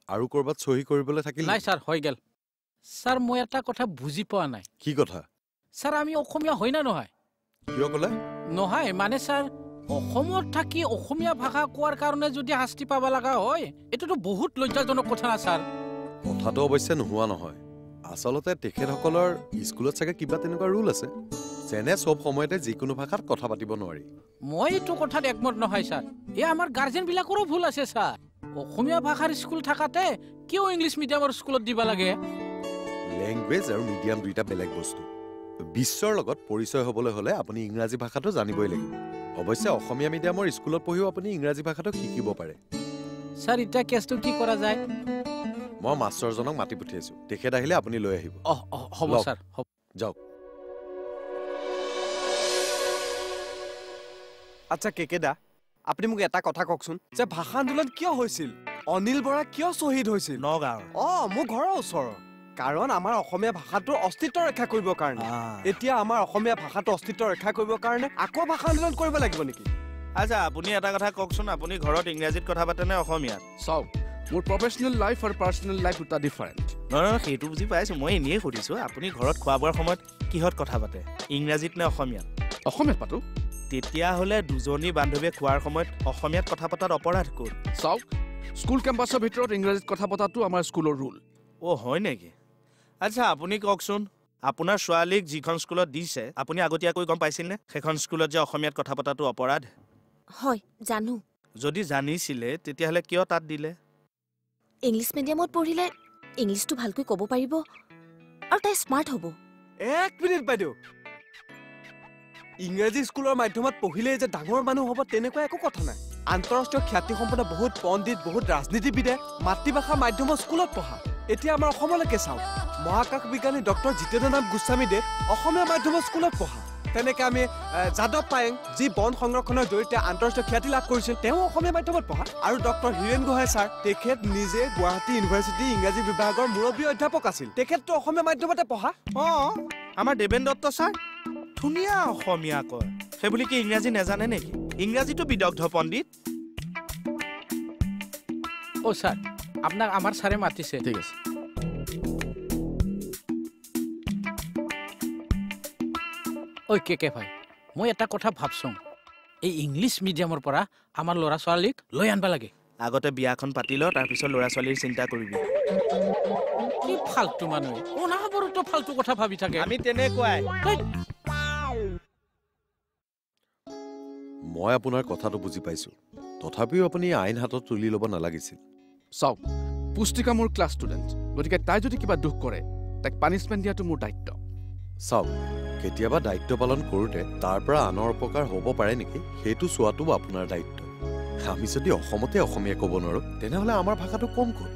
আৰু কৰবাত সহি কৰিবলৈ থাকিল নাই স্যাৰ হৈ গেল স্যাৰ মই এটা কথা বুজি পোৱা নাই কি কথা স্যাৰ আমি অসমীয়া হয় না নহয় কিয় কলে নহয় মানে স্যাৰ অসমত থাকি অসমীয়া ভাষা কোৱাৰ কাৰণে যদি শাস্তি পাব লগা হয় এটোতো বহুত লজ্জাজনক কথা না স্যাৰ কথাটো অৱশ্যে নোহোৱা নহয় আসলতে তেখেতসকলৰ স্কুলত চাগে কিবা তেনেকুৱা ৰুল আছে যেনে সব সময়তে যিকোনো ভাষাত কথা পাতিব নোৱাৰি মই এইটো কথাত একমত নহয় স্যাৰ এই আমাৰ গাৰ্জেন বিলাকৰো ভুল আছে স্যাৰ অসমীয়া ভাষাৰ স্কুল থাকাতে কিয় ইংলিছ মিডিয়ামৰ স্কুলত দিব লাগে ল্যাঙ্গুৱেজ আৰু মিডিয়াম দুইটা বেলেগ বস্তু বিশ্বৰ লগত পৰিচয় হ'বলৈ হলে আপুনি ইংৰাজী ভাষাটো জানিবই লাগিব অৱশ্যে অসমীয়া মিডিয়ামৰ স্কুলত পঢ়িও আপুনি ইংৰাজী ভাষাটো শিকিব পাৰে স্যাৰ এটা কেছটো কি কৰা যায় মই মাষ্টাৰজনক মাতি পঠিয়াইছো তেখেত আহিলে আপুনি লৈ আহিব হ'ব স্যাৰ হ'ব যাওক আচ্ছা কেকেদা আপুনি মোক এটা কথা কওকচোন যে ভাষা আন্দোলন কিয় হৈছিল অনিল বৰা কিয় শ্বহীদ হৈছিল নগাঁও মোৰ ঘৰৰ ওচৰৰ কাৰণ আমাৰ অসমীয়া ভাষাটোৰ অস্তিত্ব ৰক্ষা কৰিবৰ কাৰণে এতিয়া আমাৰ অসমীয়া ভাষাটো অস্তিত্ব ৰক্ষা কৰিবৰ কাৰণে আকৌ ভাষা আন্দোলন কৰিব লাগিব নেকি আচ্ছা আপুনি এটা কথা কওকচোন আপুনি ঘৰত ইংৰাজীত কথা পাতে নে অসমীয়াত চাওক মোৰ প্ৰফেশ্যনেল লাইফ আৰু পাৰ্চনেল লাইফ দুটা ডিফাৰেণ্ট নহয় সেইটো বুজি পাইছোঁ মই এনেই সুধিছোঁ আপুনি ঘৰত খোৱা বোৱাৰ সময়ত কিহত কথা পাতে ইংৰাজীত নে অসমীয়াত অসমীয়াত পাতো তেতিয়াহ'লে দুজনী বান্ধৱীয়ে খোৱাৰ সময়ত অসমীয়াত কথা পতাত অপৰাধ ক'ত চাওক স্কুল কেম্পাছৰ ভিতৰত ইংৰাজীত কথা পতাটো আমাৰ স্কুলৰ ৰুল হয় নেকি আচ্ছা আপুনি কওকচোন আপোনাৰ ছোৱালীক যিখন স্কুলত দিছে আপুনি আগতীয়াকৈ গম পাইছিলনে সেইখন স্কুলত যে অসমীয়াত কথা পতাটো অপৰাধ হয় জানো যদি জানিছিলে তেতিয়াহ'লে কিয় তাত দিলে ইংলিছ মিডিয়ামত পঢ়িলে ইংলিছটো ভালকৈ ক'ব পাৰিব আৰু তাই স্মাৰ্ট হ'ব এক মিনিট বাইদেউ ইংৰাজী স্কুলৰ মাধ্যমত পঢ়িলেই যে ডাঙৰ মানুহ হ'ব তেনেকুৱা একো কথা নাই আন্তঃৰাষ্ট্ৰীয় খ্যাতিসম্পন্ন বহুত পণ্ডিত বহুত ৰাজনীতিবিদে মাতৃভাষা মাধ্যমৰ স্কুলত পঢ়া এতিয়া আমাৰ অসমলৈকে চাওক মহাকাশ বিজ্ঞানী ডক্টৰ জিতেন্দ্ৰনাথ গোস্বামীদেৱ অসমীয়া মাধ্যমৰ স্কুলত পঢ়া তেনেকে আমি যাদৱ পায়েং যি বন সংৰক্ষণৰ জৰিয়তে আন্তঃৰাষ্ট্ৰীয় খ্যাতি লাভ কৰিছিল তেওঁ অসমীয়া মাধ্যমত পঢ়া আৰু ডক্টৰ হীৰেণ গোহাঁই ছাৰ তেখেত নিজে গুৱাহাটী ইউনিভাৰ্চিটি ইংৰাজী বিভাগৰ মুৰব্বী অধ্যাপক আছিল তেখেততো অসমীয়া মাধ্যমতে পঢ়া আমাৰ দেৱেন দত্ত ছাৰ ধুনীয়া অসমীয়া কয় সেইবুলি কি ইংৰাজী নেজানে নেকি ইংৰাজীটো বিদগ্ধ পণ্ডিত স্যাৰ আপোনাক আমাৰ ছাৰে মাতিছে ঠিক আছে কে ভাই মই এটা কথা ভাবছো এই ইংলিছ মিডিয়ামৰ পৰা আমাৰ ল'ৰা ছোৱালীক লৈ আনবা লাগে আগতে বিয়াখন পাতি ল তাৰপিছত ল'ৰা ছোৱালীৰ চিন্তা কৰিবি কি ফালতু মানুহ অনাবৰতো ফালতু কথা ভাবি থাকে আমি তেনেকুৱাই মই আপোনাৰ কথাটো বুজি পাইছো তথাপিও আপুনি আইন হাতত তুলি ল'ব নালাগিছিল চাওক পুষ্টিকা মোৰ ক্লাছ ষ্টুডেণ্ট গতিকে তাই যদি কিবা দুখ কৰে তাইক পানিছমেণ্ট দিয়াটো মোৰ দায়িত্ব চাওক কেতিয়াবা দায়িত্ব পালন কৰোঁতে তাৰ পৰা আনৰ উপকাৰ হ'ব পাৰে নেকি সেইটো চোৱাটো আপোনাৰ দায়িত্ব আমি যদি অসমতে অসমীয়া ক'ব নোৱাৰোঁ তেনেহ'লে আমাৰ ভাষাটো কম ক'ত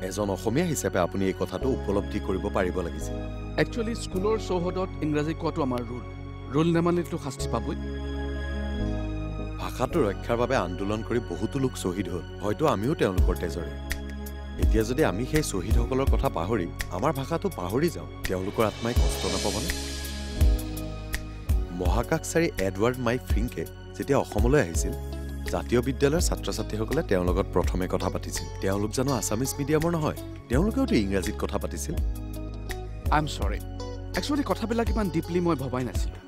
এজন অসমীয়া হিচাপে আপুনি এই কথাটো উপলব্ধি কৰিব পাৰিব লাগিছিল একচুৱেলি স্কুলৰ চৌহদত ইংৰাজী কোৱাটো আমাৰ ৰুল নেমানিলেতো শাস্তি পাবই ভাষাটো ৰক্ষাৰ বাবে আন্দোলন কৰি বহুতো লোক শ্বহীদ হ'ল হয়তো আমিও তেওঁলোকৰ তেজৰে এতিয়া যদি আমি সেই শ্বহীদসকলৰ কথা পাহৰি আমাৰ ভাষাটো পাহৰি যাওঁ তেওঁলোকৰ আত্মাই কষ্ট নাপাবনে মহাকাশচাৰী এডৱাৰ্ড মাই ফ্ৰিংকে যেতিয়া অসমলৈ আহিছিল জাতীয় বিদ্যালয়ৰ ছাত্ৰ ছাত্ৰীসকলে তেওঁৰ লগত প্ৰথমে কথা পাতিছিল তেওঁলোক জানো আছামিজ মিডিয়ামৰ নহয় তেওঁলোকেওতো ইংৰাজীত কথা পাতিছিল আই এম চৰি একচুৱেলি কথাবিলাক ইমান ডিপলি মই ভবাই নাছিলোঁ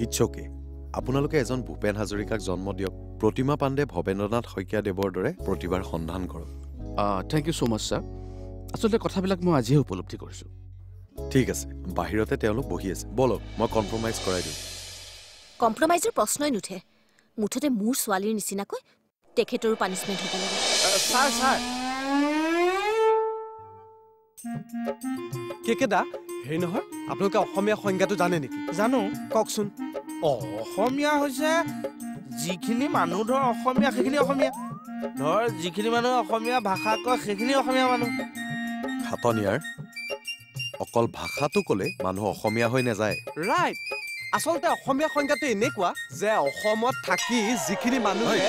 ইটছ অ'কে আপোনালোকে এজন ভূপেন হাজৰিকাক জন্ম দিয়ক প্ৰতিমা পাণ্ডে ভৱেন্দ্ৰনাথ শইকীয়াদেৱৰ দৰে প্ৰতিভাৰ সন্ধান কৰক thank you so' much sir আচলতে কথাবিলাক মই আজিহে উপলব্ধি কৰিছোঁ ঠিক আছে বাহিৰতে তেওঁলোক বহি আছে বলক মই কম্প্ৰমাইজ কৰাই দিওঁ কম্প্ৰমাইজৰ প্ৰশ্নই নুঠে মুঠতে মোৰ ছোৱালীৰ নিচিনাকৈ তেখেতৰো পানিছমেণ্ট হ'ব লাগে ছাৰ কেকেদা হেৰি নহয় আপোনালোকে অসমীয়া সংজ্ঞাটো জানে নেকি জানো কওকচোন অসমীয়া হৈছে যিখিনি মানুহ ধৰ অসমীয়া সেইখিনি অসমীয়া ধৰ যিখিনি মানুহে অসমীয়া ভাষা কয় সেইখিনি অসমীয়া মানুহ খাটনিয়াৰ অকল ভাষাটো ক'লে মানুহ অসমীয়া হৈ নাযায় ৰাইট আচলতে অসমীয়া সংজ্ঞাটো এনেকুৱা যে অসমত থাকি যিখিনি মানুহে